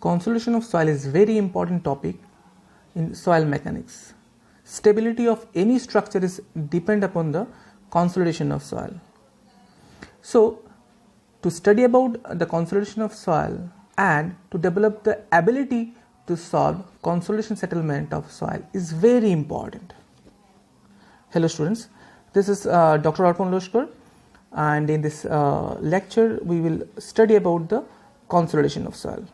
Consolidation of soil is very important topic in soil mechanics. Stability of any structure is depend upon the consolidation of soil. So, to study about the consolidation of soil and to develop the ability to solve consolidation settlement of soil is very important. Hello students, this is Dr. Arpan Loshkar, and in this lecture we will study about the consolidation of soil.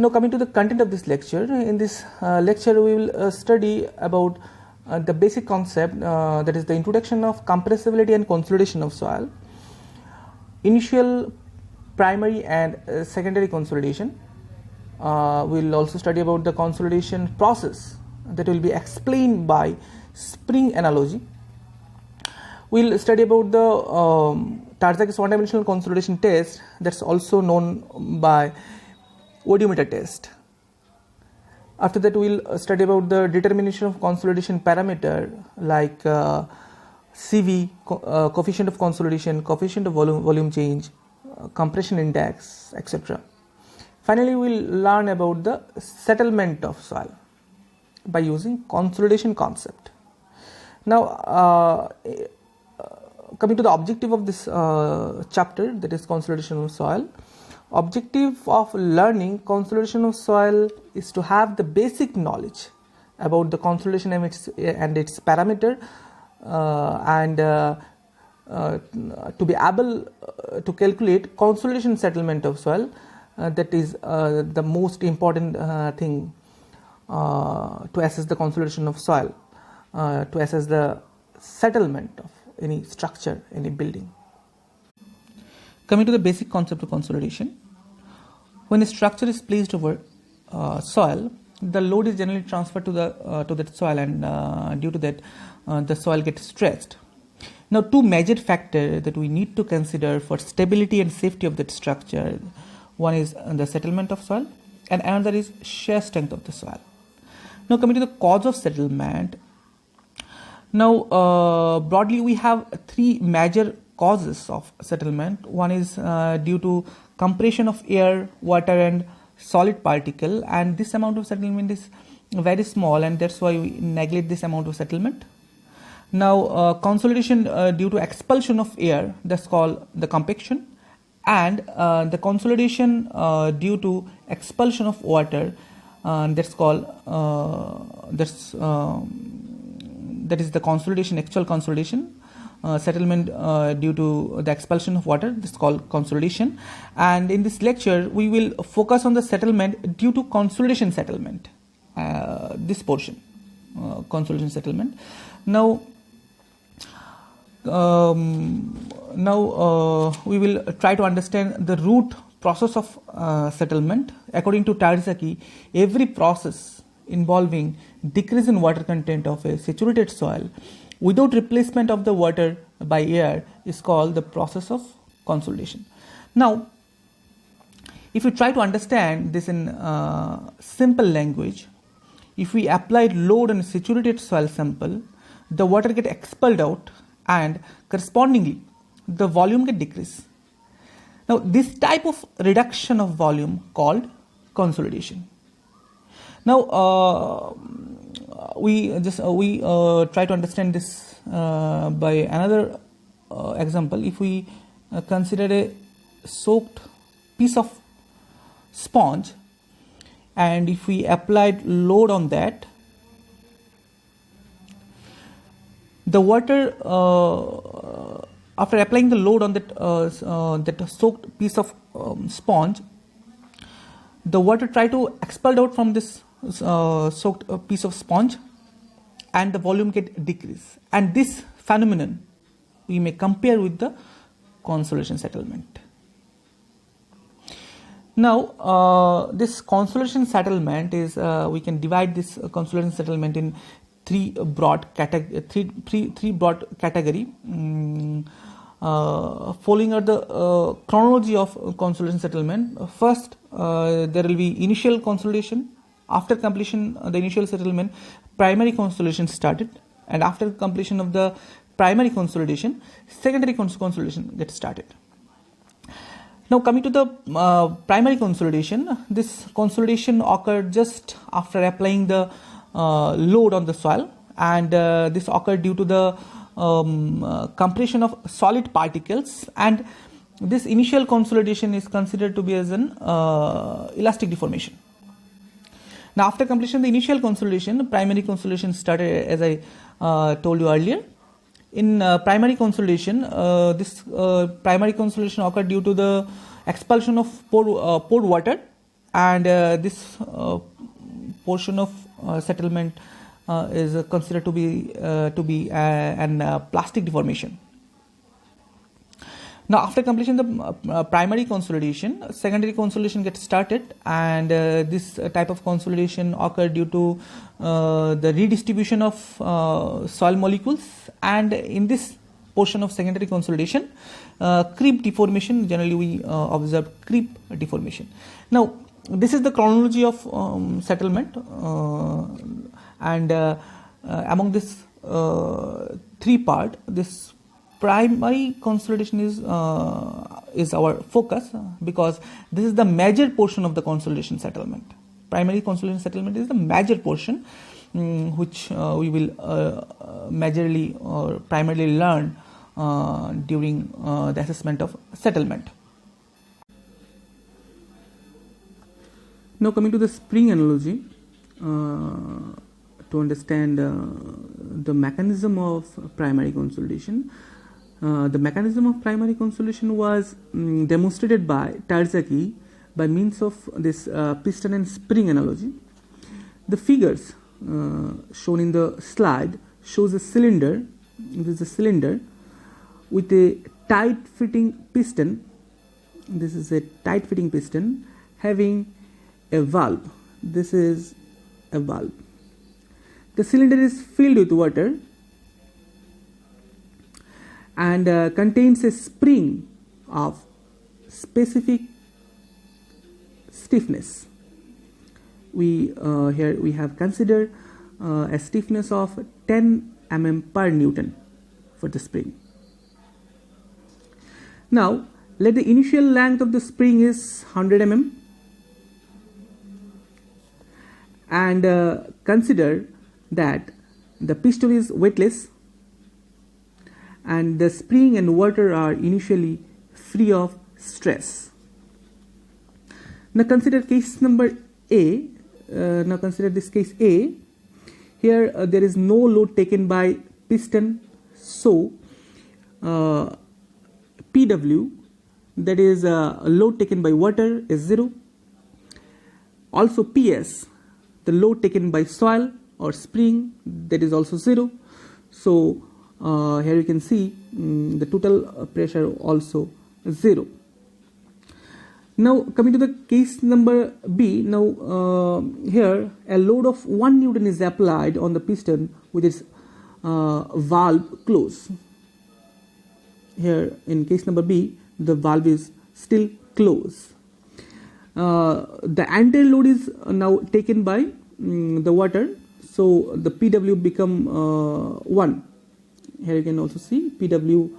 Now coming to the content of this lecture, in this lecture we will study about the basic concept, that is the introduction of compressibility and consolidation of soil, initial, primary and secondary consolidation. We will also study about the consolidation process that will be explained by spring analogy. We will study about the Terzaghi's one-dimensional consolidation test, that's also known by vodiometer test. After that we will study about the determination of consolidation parameter like CV, coefficient of consolidation, coefficient of volume change, compression index, etc. Finally, we will learn about the settlement of soil by using consolidation concept. Now, coming to the objective of this chapter, that is consolidation of soil. Objective of learning consolidation of soil is to have the basic knowledge about the consolidation and its parameter, and to be able to calculate consolidation settlement of soil. That is the most important thing to assess the consolidation of soil, to assess the settlement of any structure, any building. Coming to the basic concept of consolidation, when a structure is placed over soil, the load is generally transferred to that soil, and due to that, the soil gets stressed. Now, two major factors that we need to consider for stability and safety of that structure: one is the settlement of soil, and another is shear strength of the soil. Now, coming to the cause of settlement. Now, broadly, we have three major causes of settlement. One is due to compression of air, water and solid particle, and this amount of settlement is very small, and that's why we neglect this amount of settlement. Now, consolidation due to expulsion of air, that's called the compaction, and the consolidation due to expulsion of water, that's called that is the consolidation, actual consolidation. Settlement due to the expulsion of water, this is called consolidation. And in this lecture we will focus on the settlement due to consolidation settlement, this portion, consolidation settlement. Now we will try to understand the root process of settlement. According to Terzaghi, every process involving decrease in water content of a saturated soil without replacement of the water by air is called the process of consolidation. Now, if you try to understand this in simple language, if we applied load on a saturated soil sample, the water get expelled out and correspondingly the volume get decreased. Now, this type of reduction of volume called consolidation. Now, we try to understand this by another example. If we consider a soaked piece of sponge, and if we applied load on that, the water, after applying the load on that soaked piece of sponge, the water try to expel out from this soaked piece of sponge, and the volume get decreased. And this phenomenon we may compare with the consolidation settlement. Now, this consolidation settlement is we can divide this consolidation settlement in three broad category. Following are the chronology of consolidation settlement. First, there will be initial consolidation. After completion of the initial settlement, primary consolidation started, and after completion of the primary consolidation, secondary consolidation gets started. Now coming to the primary consolidation, this consolidation occurred just after applying the load on the soil, and this occurred due to the compression of solid particles, and this initial consolidation is considered to be as an elastic deformation. Now after completion of the initial consolidation, primary consolidation started, as I told you earlier. In primary consolidation, this primary consolidation occurred due to the expulsion of poured water, and this portion of settlement is considered to be an plastic deformation. Now after completion of the primary consolidation, secondary consolidation gets started, and this type of consolidation occurred due to the redistribution of soil molecules, and in this portion of secondary consolidation, creep deformation, generally we observe creep deformation. Now this is the chronology of settlement, and among this three part, this primary consolidation is our focus, because this is the major portion of the consolidation settlement. Primary consolidation settlement is the major portion which we will majorly or primarily learn during the assessment of settlement. Now coming to the spring analogy, to understand the mechanism of primary consolidation. The mechanism of primary consolidation was demonstrated by Terzaghi by means of this piston and spring analogy. The figures shown in the slide shows a cylinder. This is a cylinder with a tight fitting piston. This is a tight fitting piston having a valve. This is a valve. The cylinder is filled with water and contains a spring of specific stiffness. Here we have considered a stiffness of 10 mm per Newton for the spring. Now let the initial length of the spring is 100 mm, and consider that the piston is weightless and the spring and water are initially free of stress. Now consider case number A. Now consider this case A. Here there is no load taken by piston, so PW, that is load taken by water, is 0. Also PS, the load taken by soil or spring, that is also 0. So here you can see the total pressure also 0. Now coming to the case number B. Now here a load of 1 Newton is applied on the piston with its valve closed. Here in case number B, the valve is still closed. The entire load is now taken by the water, so the PW become 1. Here you can also see PW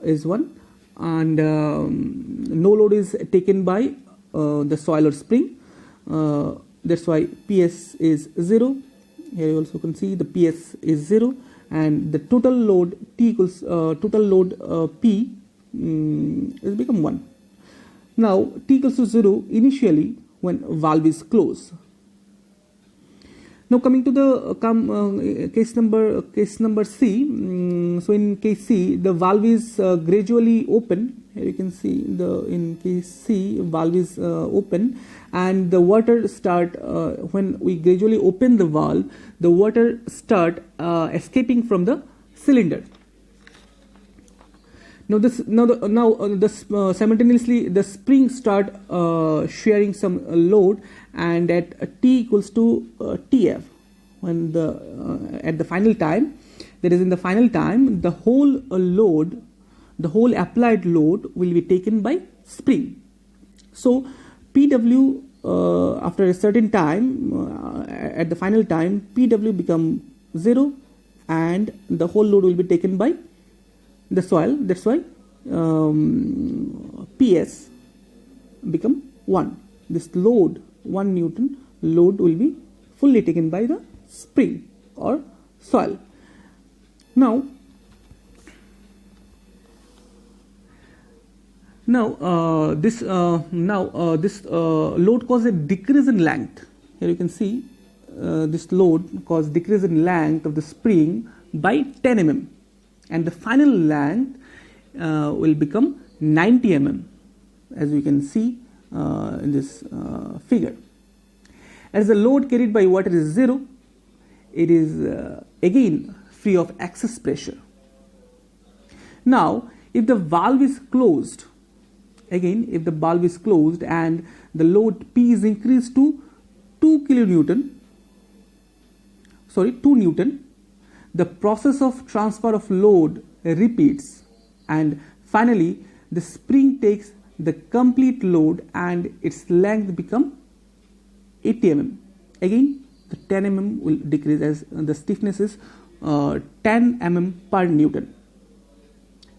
is 1, and no load is taken by the soil or spring. That's why PS is 0. Here you also can see the PS is 0, and the total load T equals total load P is become 1. Now T equals to 0 initially when valve is closed. Now coming to the case number C. So in case C, the valve is gradually open. Here you can see in case C, valve is open, and the water start when we gradually open the valve, the water start escaping from the cylinder. Now simultaneously the spring start sharing some load, and at T equals to TF, when at the final time, that is in the final time, the whole load, the whole applied load will be taken by spring. So PW after a certain time, at the final time, PW become 0, and the whole load will be taken by the soil. That's why PS become 1. This load, 1 Newton load, will be fully taken by the spring or soil. Now this load causes a decrease in length. Here you can see this load causes decrease in length of the spring by 10 mm, and the final length will become 90 mm, as you can see in this figure. As the load carried by water is 0, it is again free of excess pressure. Now, if the valve is closed, again if the valve is closed and the load P is increased to 2 Newton, the process of transfer of load repeats, and finally the spring takes the complete load and its length become 80 mm. Again the 10 mm will decrease as the stiffness is 10 mm per Newton.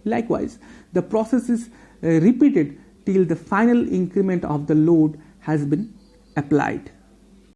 Likewise, the process is repeated till the final increment of the load has been applied.